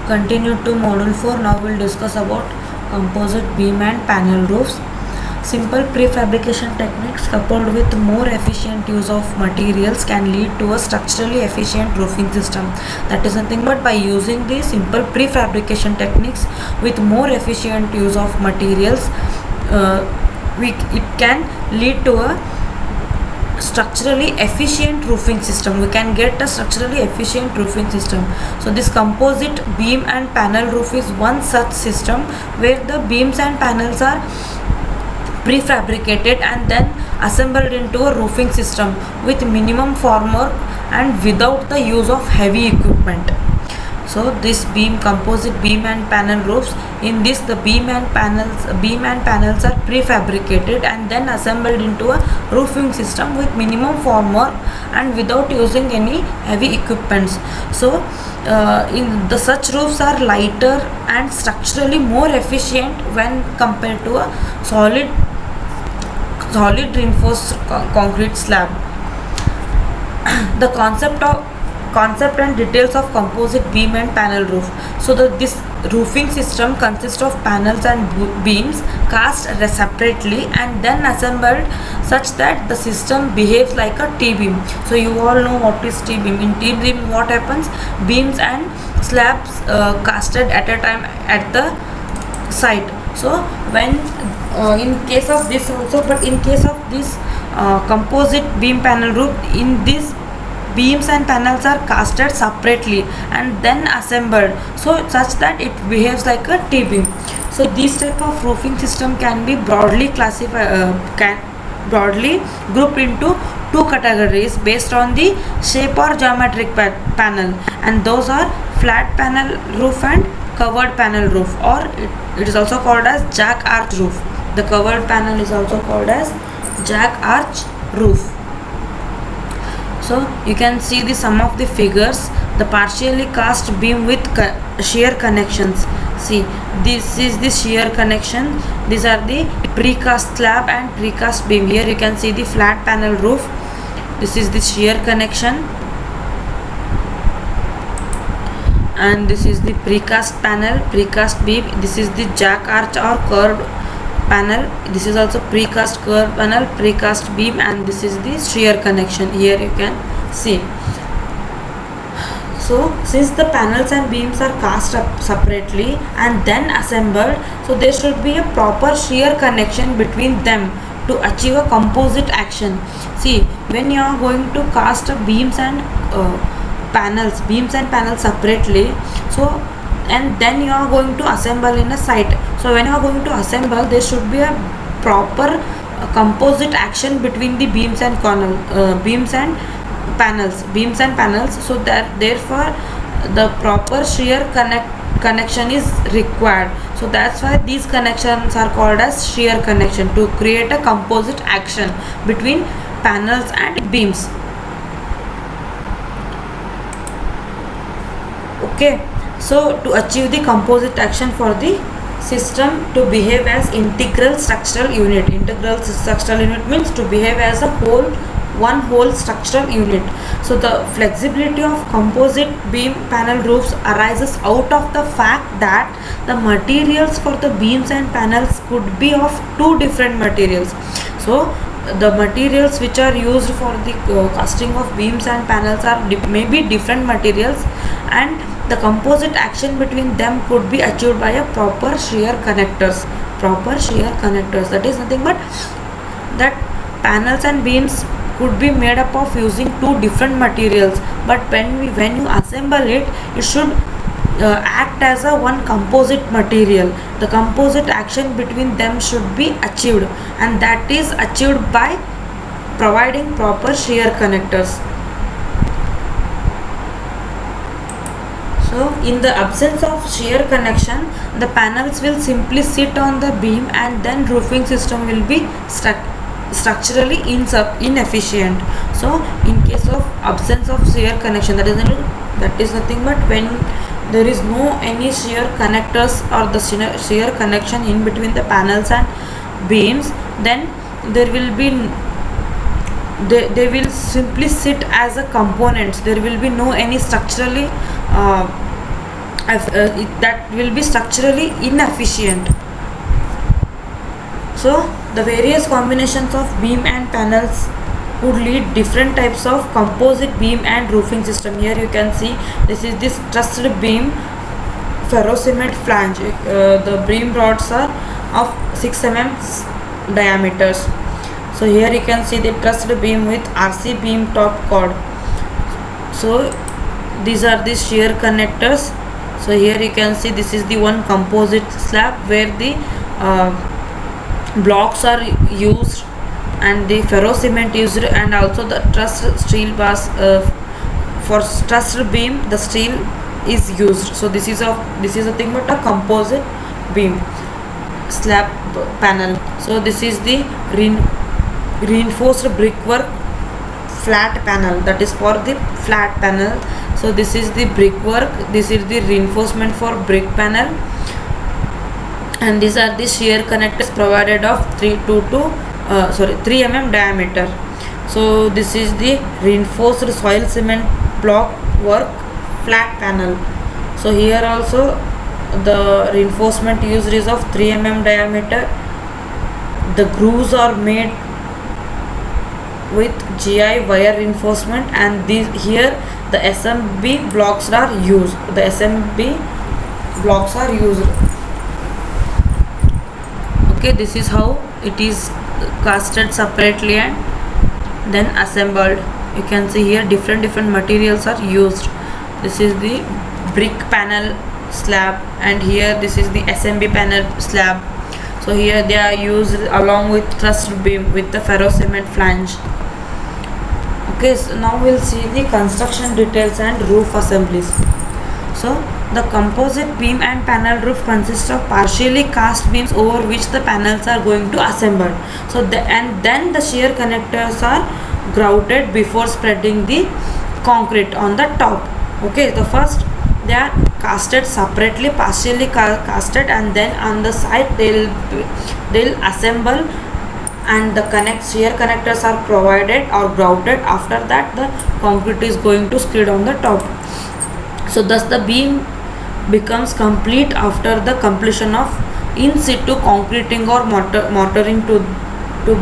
Continue to module 4. Now we'll discuss about composite beam and panel roofs. Simple prefabrication techniques coupled with more efficient use of materials can lead to a structurally efficient roofing system. That is nothing but by using the simple prefabrication techniques with more efficient use of materials, it can lead to a structurally efficient roofing system. We can get a structurally efficient roofing system. So this composite beam and panel roof is one such system where the beams and panels are prefabricated and then assembled into a roofing system with minimum formwork and without the use of heavy equipment. So this composite beam and panel roofs, in this the beam and panels are prefabricated and then assembled into a roofing system with minimum formwork and without using any heavy equipments. So in the such roofs are lighter and structurally more efficient when compared to a solid reinforced concrete slab. The concept and details of composite beam and panel roof. So this roofing system consists of panels and beams cast separately and then assembled such that the system behaves like a T-beam. So you all know what is T-beam. In T-beam what happens? Beams and slabs casted at a time at the site. So when in case of this also, but in case of this composite beam panel roof, in this beams and panels are casted separately and then assembled so such that it behaves like a T-beam. So this type of roofing system can be broadly grouped into two categories based on the shape or geometric panel, and those are flat panel roof and covered panel roof, or it is also called as jack arch roof. The covered panel is also called as jack arch roof. So you can see the sum of the figures. The partially cast beam with shear connections. See, this is the shear connection. These are the precast slab and precast beam. Here you can see the flat panel roof. This is the shear connection, and this is the precast panel, precast beam. This is the jack arch or curved panel. This is also precast curved panel, precast beam, and this is the shear connection. Here you can see. So since the panels and beams are cast up separately and then assembled, so there should be a proper shear connection between them to achieve a composite action. See, when you are going to cast beams and panels separately, so and then you are going to assemble in a site. So when you are going to assemble, there should be a proper composite action between the beams and panels, so that therefore the proper shear connection is required. So that's why these connections are called as shear connection, to create a composite action between panels and beams. Okay, so to achieve the composite action for the system to behave as integral structural unit. Integral structural unit means to behave as a one whole structural unit. So the flexibility of composite beam panel roofs arises out of the fact that the materials for the beams and panels could be of two different materials. So the materials which are used for the casting of beams and panels are maybe different materials, and the composite action between them could be achieved by a proper shear connectors. That is nothing but that panels and beams could be made up of using two different materials, but when you assemble it, it should act as a one composite material. The composite action between them should be achieved, and that is achieved by providing proper shear connectors. So in the absence of shear connection, the panels will simply sit on the beam and then roofing system will be structurally inefficient. So in case of absence of shear connection, that is nothing but when there is no any shear connectors or the shear connection in between the panels and beams, then there will be they will simply sit as a components. There will be no any structurally that will be structurally inefficient. So the various combinations of beam and panels could lead different types of composite beam and roofing system. Here you can see this is this trussed beam ferrocement flange. The beam rods are of 6 mm diameters. So here you can see the trussed beam with RC beam top chord. So these are the shear connectors. So here you can see this is the one composite slab where the blocks are used and the ferrocement used, and also the trussed steel bars. For trussed beam the steel is used. So this is a thing but a composite beam slab panel. So this is the reinforced brickwork flat panel, that is for the flat panel. So this is the brickwork, this is the reinforcement for brick panel, and these are the shear connectors provided of 3 mm diameter. So this is the reinforced soil cement block work flat panel. So here also the reinforcement used is of 3 mm diameter. The grooves are made with GI wire reinforcement, and here the SMB blocks are used. Okay, this is how it is casted separately and then assembled. You can see here different materials are used. This is the brick panel slab, and here this is the SMB panel slab. So here they are used along with trussed beam with the ferrocement flange. Okay, so now we'll see the construction details and roof assemblies. So the composite beam and panel roof consists of partially cast beams over which the panels are going to assemble. So then the shear connectors are grouted before spreading the concrete on the top. Okay, the first they are casted separately, partially casted, and then on the side they'll assemble, and the shear connectors are provided or grouted. After that the concrete is going to skid on the top. So thus the beam becomes complete after the completion of in situ concreting or mortaring to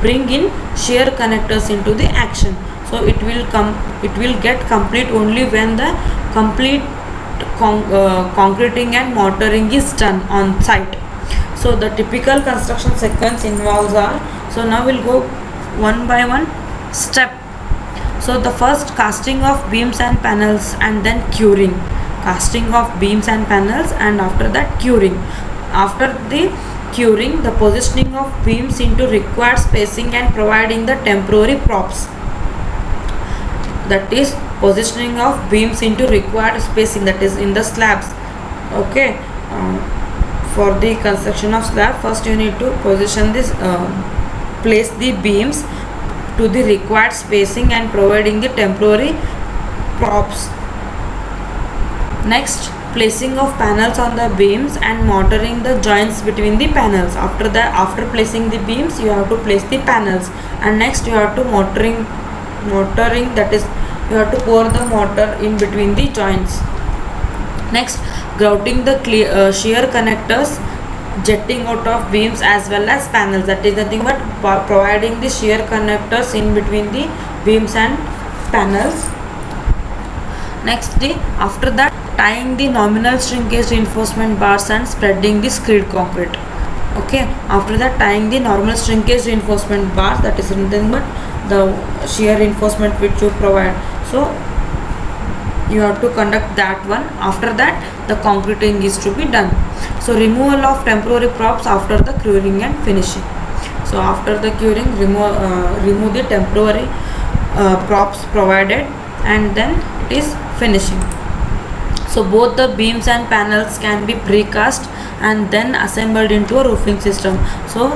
bring in shear connectors into the action. So it will get complete only when the complete concreting and mortaring is done on site. So the typical construction sequence involves so now we'll go one by one step. So the first, casting of beams and panels, and then curing. Casting of beams and panels, and after that curing. After the curing, the positioning of beams into required spacing and providing the temporary props. That is positioning of beams into required spacing, that is in the slabs. Okay, for the construction of slab, first you need to position this, place the beams to the required spacing and providing the temporary props. Next, placing of panels on the beams and mortaring the joints between the panels. After placing the beams, you have to place the panels, and next you have to mortaring, that is you have to pour the mortar in between the joints. Next, grouting the shear connectors jetting out of beams as well as panels, that is nothing but providing the shear connectors in between the beams and panels. Next, after that, tying the nominal shrinkage reinforcement bars and spreading the skid concrete. Okay, after that, tying the normal shrinkage reinforcement bars, that is nothing but the shear reinforcement which you provide. So you have to conduct that one. After that, the concreting is to be done. So removal of temporary props after the curing and finishing. So after the curing, remove the temporary props provided, and then it is finishing. So both the beams and panels can be precast and then assembled into a roofing system. So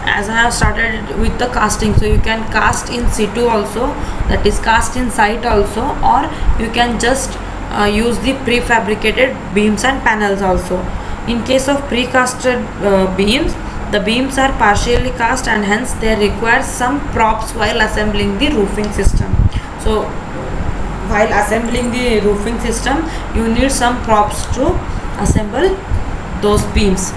as I have started with the casting, so you can cast in situ also, that is cast in site also, or you can just use the prefabricated beams and panels also. In case of precasted beams, the beams are partially cast and hence they require some props while assembling the roofing system. So while assembling the roofing system, you need some props to assemble those beams.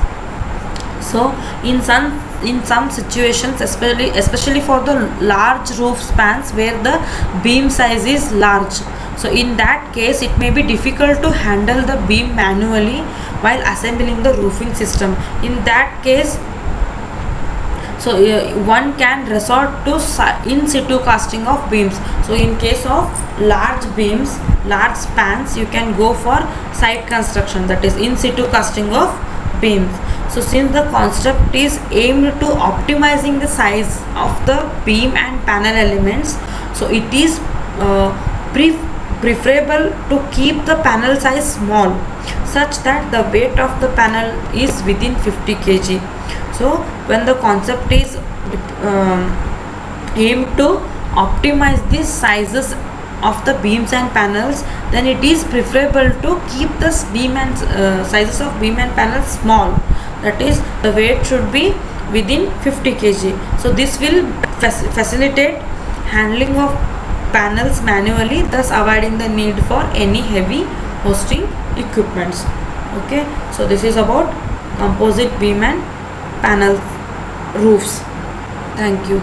So in some situations, especially for the large roof spans where the beam size is large, so in that case it may be difficult to handle the beam manually while assembling the roofing system. In that case, so one can resort to in situ casting of beams. So in case of large beams, large spans, you can go for site construction, that is in situ casting of beams. So since the concept is aimed to optimizing the size of the beam and panel elements, so it is preferable to keep the panel size small such that the weight of the panel is within 50 kg. So when the concept is aimed to optimize these sizes of the beams and panels, then it is preferable to keep the beam and sizes of beam and panels small, that is the weight should be within 50 kg. So this will facilitate handling of panels manually, thus avoiding the need for any heavy hosting equipments. Okay, so this is about composite beam and panel roofs. Thank you.